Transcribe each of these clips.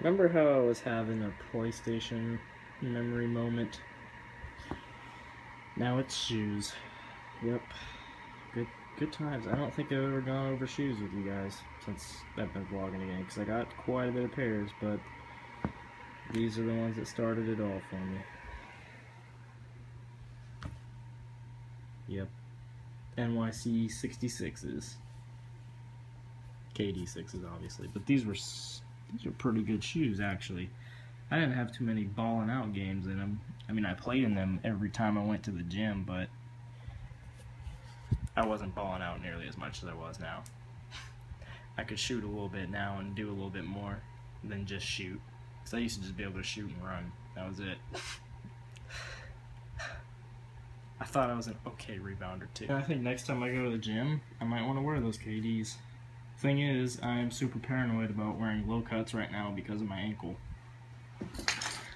Remember how I was having a PlayStation memory moment? Now it's shoes. Yep. Good good times. I don't think I've ever gone over shoes with you guys since I've been vlogging again, because I got quite a bit of pairs, but these are the ones that started it all for me. Yep. NYC 66s. KD 6s, obviously. But these are pretty good shoes, actually. I didn't have too many balling out games in them. I mean, I played in them every time I went to the gym, but I wasn't balling out nearly as much as I was now. I could shoot a little bit now and do a little bit more than just shoot. Because I used to just be able to shoot and run. That was it. I thought I was an okay rebounder too. I think next time I go to the gym, I might want to wear those KDs. Thing is, I'm super paranoid about wearing low cuts right now because of my ankle.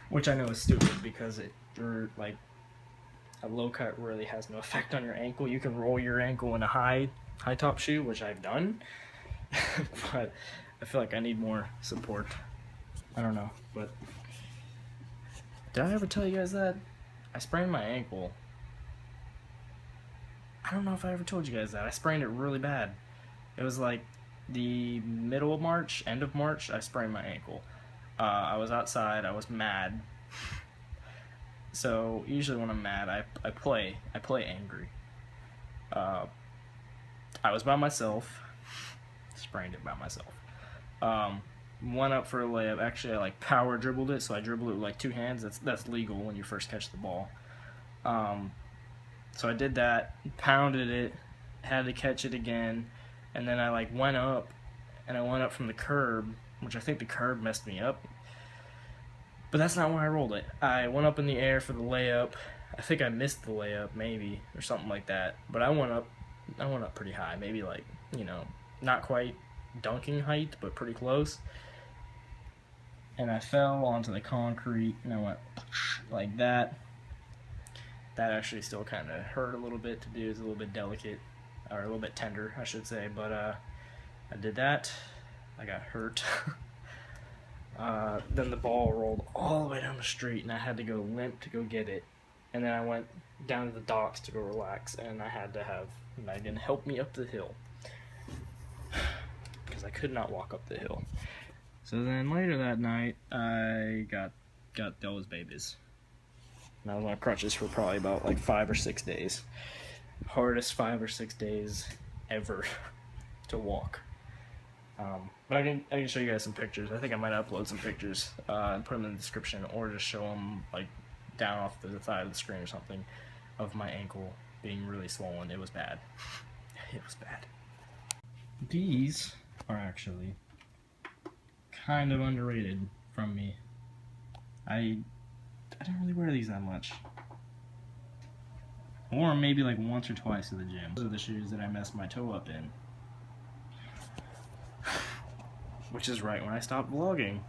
Which I know is stupid because like a low cut really has no effect on your ankle. You can roll your ankle in a high top shoe, which I've done, but I feel like I need more support. I don't know, but did I ever tell you guys that I sprained my ankle? I don't know if I ever told you guys that. I sprained it really bad. It was like the middle of March, end of March, I sprained my ankle. I was outside, I was mad. So usually when I'm mad, I play angry. I was by myself, sprained it by myself. Went up for a layup. Actually, I like power dribbled it, so I dribbled it with like two hands. That's legal when you first catch the ball. So I did that, pounded it, had to catch it again, and then I like went up, and I went up from the curb, which I think the curb messed me up. But that's not where I rolled it. I went up in the air for the layup. I think I missed the layup, maybe, or something like that. But I went up pretty high, maybe like, not quite dunking height, but pretty close. And I fell onto the concrete, and I went like that. That actually still kind of hurt a little bit to do. It's a little bit delicate, or a little bit tender, I should say. But I did that. I got hurt. Then the ball rolled all the way down the street, and I had to go limp to go get it. And then I went down to the docks to go relax, and I had to have Megan help me up the hill because I could not walk up the hill. So then later that night, I got those babies. And I was on crutches for probably about like 5 or 6 days. Hardest 5 or 6 days ever to walk. But I can show you guys some pictures. I think I might upload some pictures and put them in the description, or just show them like down off the side of the screen or something, of my ankle being really swollen. It was bad. It was bad. These are actually kind of underrated from me. I don't really wear these that much. Or maybe like once or twice to the gym. Those are the shoes that I messed my toe up in. Which is right when I stopped vlogging.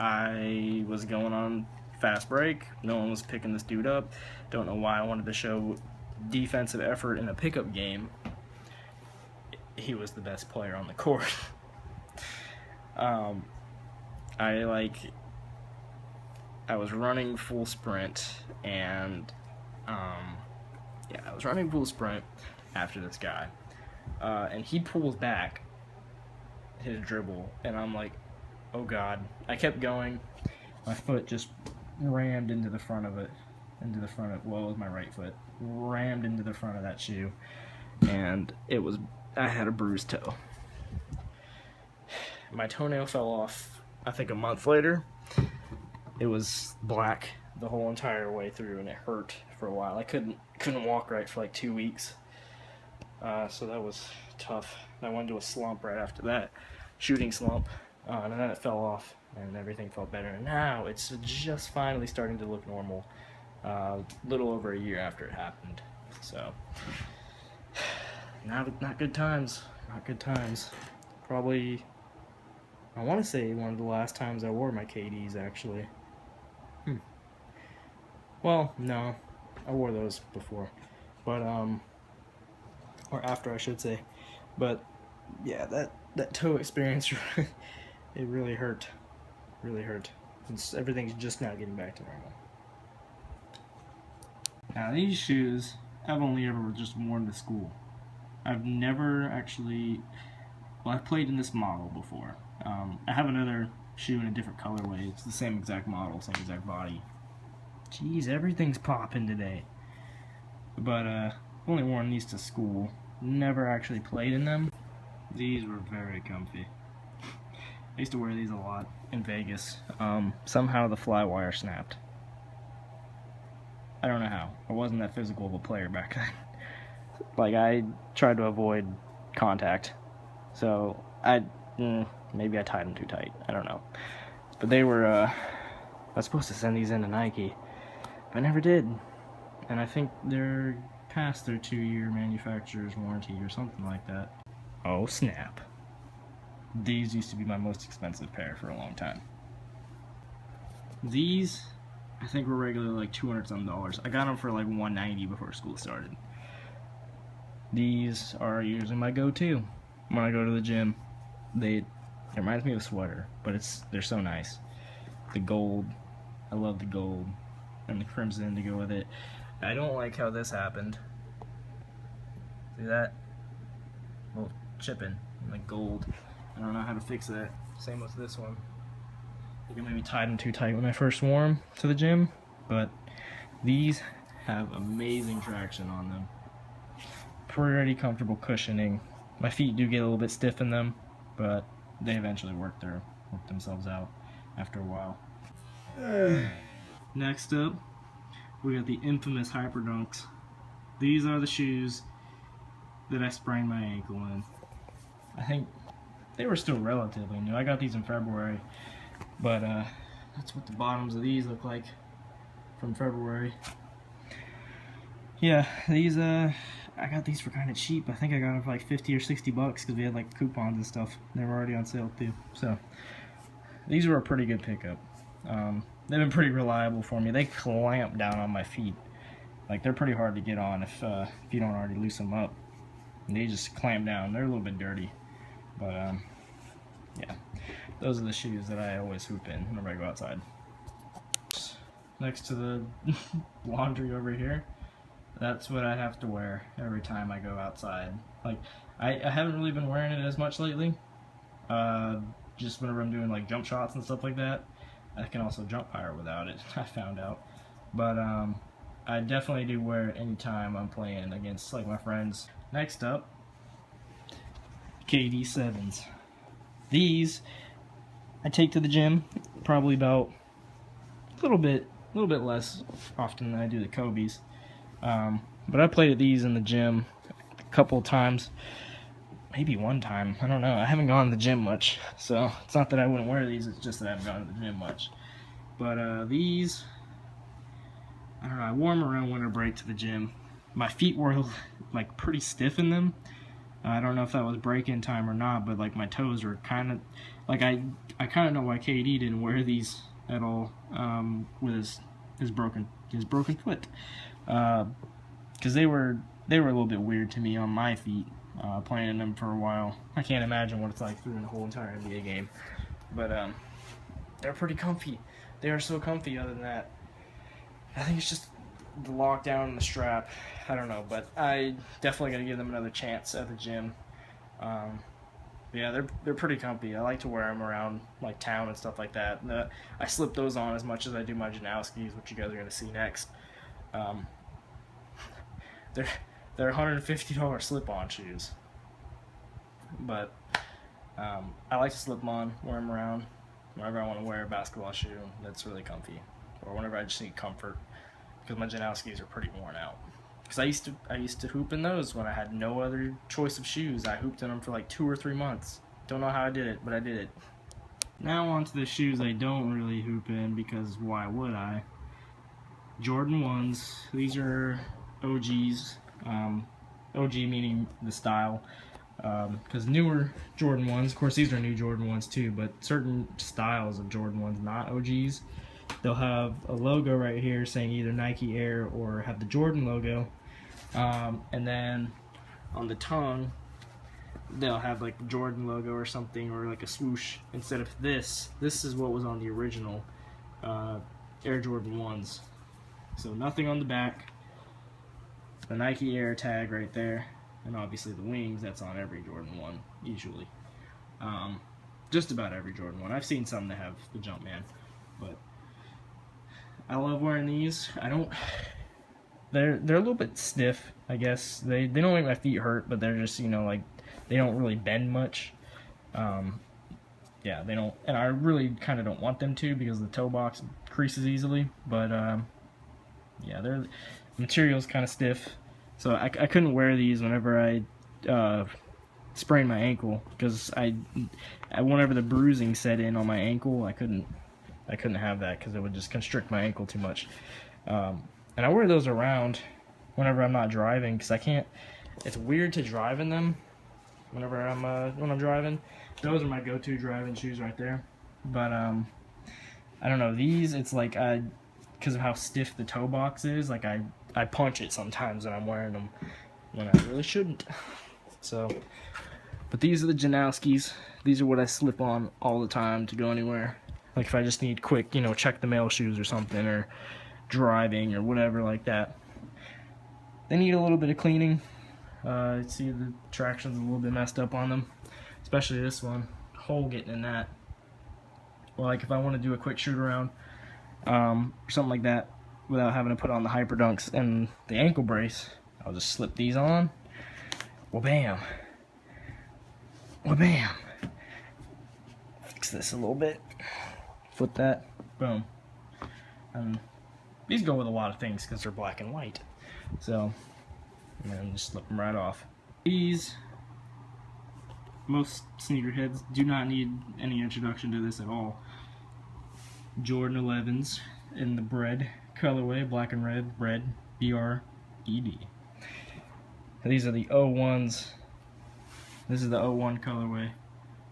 I was going on fast break. No one was picking this dude up. Don't know why I wanted to show defensive effort in a pickup game. He was the best player on the court. I was running full sprint, and I was running full sprint after this guy, and he pulls back his dribble, and I'm like, oh god. I kept going. My foot just rammed into the front of it, well, it was my right foot, rammed into the front of that shoe, and I had a bruised toe. My toenail fell off, I think, a month later. It was black the whole entire way through, and it hurt for a while. I couldn't walk right for like 2 weeks. So that was tough. I went into a slump right after that, shooting slump, and then it fell off, and everything felt better. And now it's just finally starting to look normal. Little over a year after it happened. So, not good times. Not good times. Probably, I want to say one of the last times I wore my KDs, actually. Well, no, I wore those before, but or after, I should say. But yeah, that toe experience, it really hurt. Really hurt. Everything's just now getting back to normal. Now these shoes I've only ever just worn to school. I've never actually, well, I've played in this model before. I have another shoe in a different colorway. It's the same exact model, same exact body. Jeez, everything's popping today. But I've only worn these to school. Never actually played in them. These were very comfy. I used to wear these a lot in Vegas. Somehow the fly wire snapped. I don't know how. I wasn't that physical of a player back then. Like, I tried to avoid contact. So, maybe I tied them too tight. I don't know. But they were, I was supposed to send these into Nike. But I never did. And I think they're past their 2-year manufacturer's warranty or something like that. Oh, snap. These used to be my most expensive pair for a long time. These, I think, were regularly like $200-some. I got them for like $190 before school started. These are usually my go-to when I go to the gym. It reminds me of a sweater, but they're so nice. The gold, I love the gold, and the crimson to go with it. I don't like how this happened. See that? A little chipping, like gold. I don't know how to fix that. Same with this one. I think I maybe tied them too tight when I first wore them to the gym, but these have amazing traction on them. Pretty comfortable cushioning. My feet do get a little bit stiff in them, but they eventually work themselves out after a while. Next up, we got the infamous Hyper Dunks. These are the shoes that I sprained my ankle in. I think they were still relatively new. I got these in February, but that's what the bottoms of these look like from February. Yeah, these I got these for kind of cheap. I think I got them for like 50 or 60 bucks because we had like coupons and stuff. They were already on sale too. So these were a pretty good pickup. They've been pretty reliable for me. They clamp down on my feet. Like, they're pretty hard to get on if you don't already loosen them up. And they just clamp down. They're a little bit dirty. But, yeah. Those are the shoes that I always hoop in whenever I go outside. Next to the laundry over here, that's what I have to wear every time I go outside. Like, I haven't really been wearing it as much lately. Just whenever I'm doing, like, jump shots and stuff like that. I can also jump higher without it, I found out. But, I definitely do wear it anytime I'm playing against, like, my friends. Next up, KD7s. These I take to the gym probably about a little bit less often than I do the Kobe's. But I played at these in the gym a couple of times, maybe one time. I don't know. I haven't gone to the gym much, so it's not that I wouldn't wear these. It's just that I haven't gone to the gym much. But these, I don't know. I wore them around winter break to the gym. My feet were like pretty stiff in them. I don't know if that was break-in time or not, but like my toes were kind of like I kind of know why KD didn't wear these at all with his broken foot, because they were a little bit weird to me on my feet playing in them for a while. I can't imagine what it's like through the whole entire NBA game, but they're pretty comfy. They are so comfy. Other than that, I think it's just the lockdown and the strap. I don't know, but I definitely gotta give them another chance at the gym. Yeah, they're pretty comfy. I like to wear them around like town and stuff like that. I slip those on as much as I do my Janowskis, which you guys are gonna see next. They're $150 slip-on shoes, but I like to slip them on, wear them around whenever I want to wear a basketball shoe that's really comfy, or whenever I just need comfort, because my Janowskis are pretty worn out. Because I used to hoop in those when I had no other choice of shoes. I hooped in them for like 2 or 3 months. Don't know how I did it, but I did it. Now on to the shoes I don't really hoop in, because why would I? Jordan 1s. These are OGs. OG meaning the style. Because newer Jordan 1s, of course these are new Jordan 1s too, but certain styles of Jordan 1s, not OGs, they'll have a logo right here saying either Nike Air or have the Jordan logo. And then on the tongue, they'll have like the Jordan logo or something, or like a swoosh instead of this. This is what was on the original Air Jordan 1s. So nothing on the back, the Nike Air tag right there, and obviously the wings. That's on every Jordan 1 usually. Just about every Jordan 1. I've seen some that have the Jumpman, but I love wearing these. They're a little bit stiff, I guess. They don't make my feet hurt, but they're just, you know, like, they don't really bend much. Yeah, they don't, and I really kind of don't want them to because the toe box creases easily. But yeah, the material's kind of stiff, so I couldn't wear these whenever I sprained my ankle, because whenever the bruising set in on my ankle, I couldn't have that because it would just constrict my ankle too much. And I wear those around whenever I'm not driving, because I can't. It's weird to drive in them whenever when I'm driving. Those are my go-to driving shoes right there. But I don't know, these, it's like because of how stiff the toe box is, like I punch it sometimes when I'm wearing them when I really shouldn't. So, but these are the Janowskis. These are what I slip on all the time to go anywhere. Like if I just need quick, you know, check the mail shoes or something, or driving or whatever like that. They need a little bit of cleaning. See, the traction's a little bit messed up on them, especially this one. Hole getting in that. Well, like if I want to do a quick shoot around or something like that without having to put on the hyper dunks and the ankle brace, I'll just slip these on. Well, bam. Well, bam. Fix this a little bit. Flip that. Boom. These go with a lot of things because they're black and white. So, and then just slip them right off. These, most sneakerheads do not need any introduction to this at all. Jordan 11s in the bread colorway, black and red, B-R-E-D. These are the 01s. This is the 01 colorway.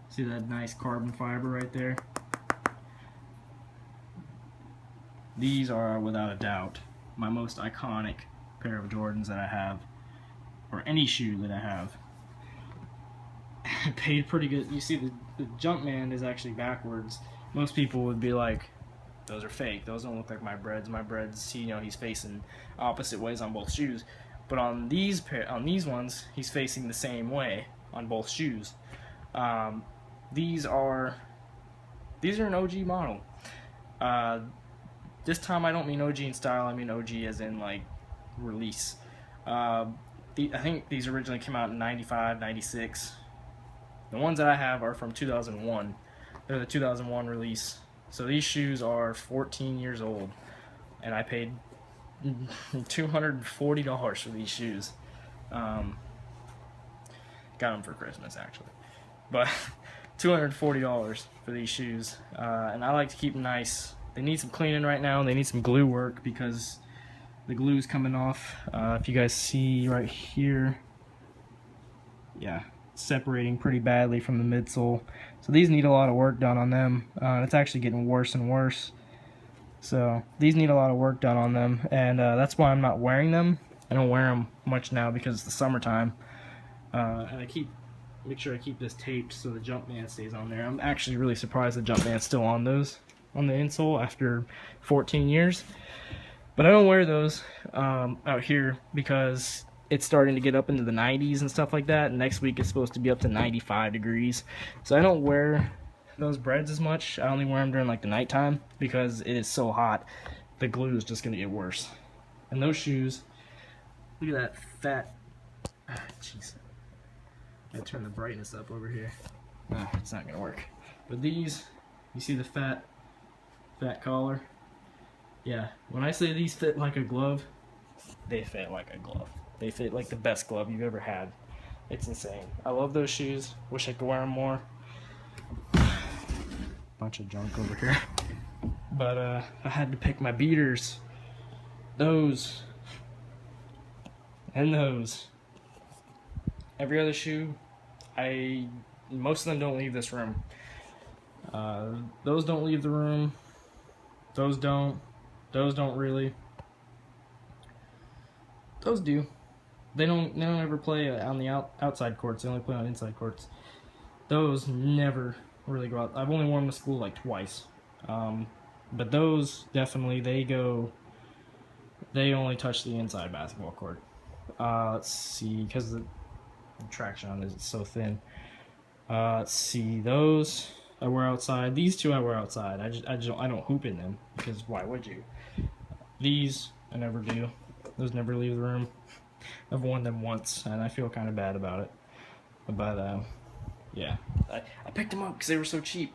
See that nice carbon fiber right there? These are, without a doubt, my most iconic pair of Jordans that I have, or any shoe that I have. I paid pretty good. You see, the Jumpman is actually backwards. Most people would be like, those are fake. Those don't look like my breads. My breads, you know, he's facing opposite ways on both shoes. But on these ones, he's facing the same way on both shoes. These are an OG model. This time I don't mean OG in style, I mean OG as in like release. I think these originally came out in 95, 96. The ones that I have are from 2001. They're the 2001 release. So these shoes are 14 years old, and I paid $240 for these shoes. Got them for Christmas actually, but $240 for these shoes, and I like to keep them nice. They need some cleaning right now. They need some glue work because the glue's coming off. If you guys see right here, yeah, it's separating pretty badly from the midsole. So these need a lot of work done on them. It's actually getting worse and worse. So these need a lot of work done on them, and that's why I'm not wearing them. I don't wear them much now because it's the summertime. And make sure I keep this taped so the Jumpman stays on there. I'm actually really surprised the Jumpman's still on those, on the insole after 14 years. But I don't wear those out here because it's starting to get up into the 90s and stuff like that. And next week it's supposed to be up to 95 degrees. So I don't wear those breads as much. I only wear them during like the nighttime because it is so hot. The glue is just going to get worse. And those shoes, look at that fat, jeez. I turn the brightness up over here. It's not going to work. But these, you see the fat collar? Yeah, when I say these fit like a glove, they fit like a glove. They fit like the best glove you've ever had. It's insane. I love those shoes. Wish I could wear them more. Bunch of junk over here. But I had to pick my beaters. Those. And those. Every other shoe, most of them don't leave this room. Those don't leave the room. Those don't. Those don't really. Those do. They don't ever play on the outside courts. They only play on inside courts. Those never really go out. I've only worn them to school like twice. But those definitely they only touch the inside basketball court. Let's see, because the traction on it is so thin. Let's see, those I wear outside. These two I wear outside. I don't hoop in them, because why would you? These I never do. Those never leave the room. I've worn them once, and I feel kind of bad about it. But yeah, I picked them up because they were so cheap.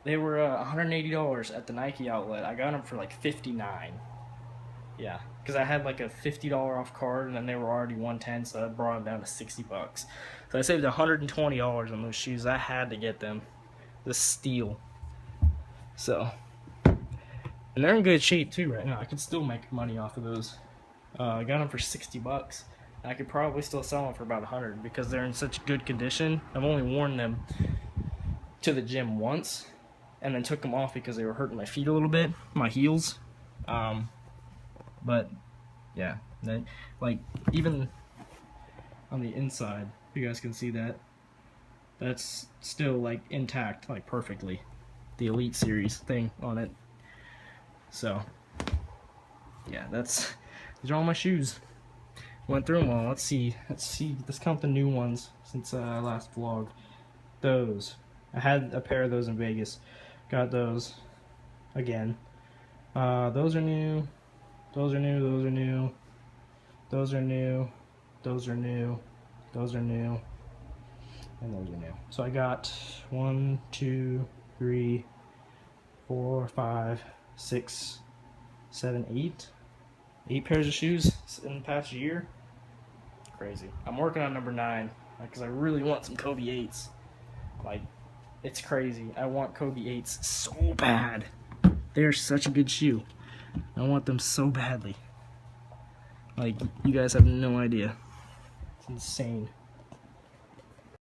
They were $180 at the Nike outlet. I got them for like $59. Yeah, because I had like a $50 off card, and then they were already $110, so I brought them down to $60. So I saved $120 on those shoes. I had to get them. The steal. So, and they're in good shape too right now. I could still make money off of those. I got them for $60. I could probably still sell them for about $100 because they're in such good condition. I've only worn them to the gym once, and then took them off because they were hurting my feet a little bit, my heels. But yeah, like even on the inside, you guys can see that. That's still like intact, like perfectly. The Elite Series thing on it. So yeah, these are all my shoes. Went through them all. Let's see. Let's count the new ones since last vlog. Those. I had a pair of those in Vegas. Got those again. Those are new. Those are new. Those are new. Those are new. Those are new. Those are new. And those are new. So I got 1, 2, 3, 4, 5, 6, 7, 8. 8 pairs of shoes in the past year. Crazy. I'm working on number 9 because I really want some Kobe 8s. Like, it's crazy. I want Kobe 8s so bad. They're such a good shoe. I want them so badly. Like, you guys have no idea. It's insane.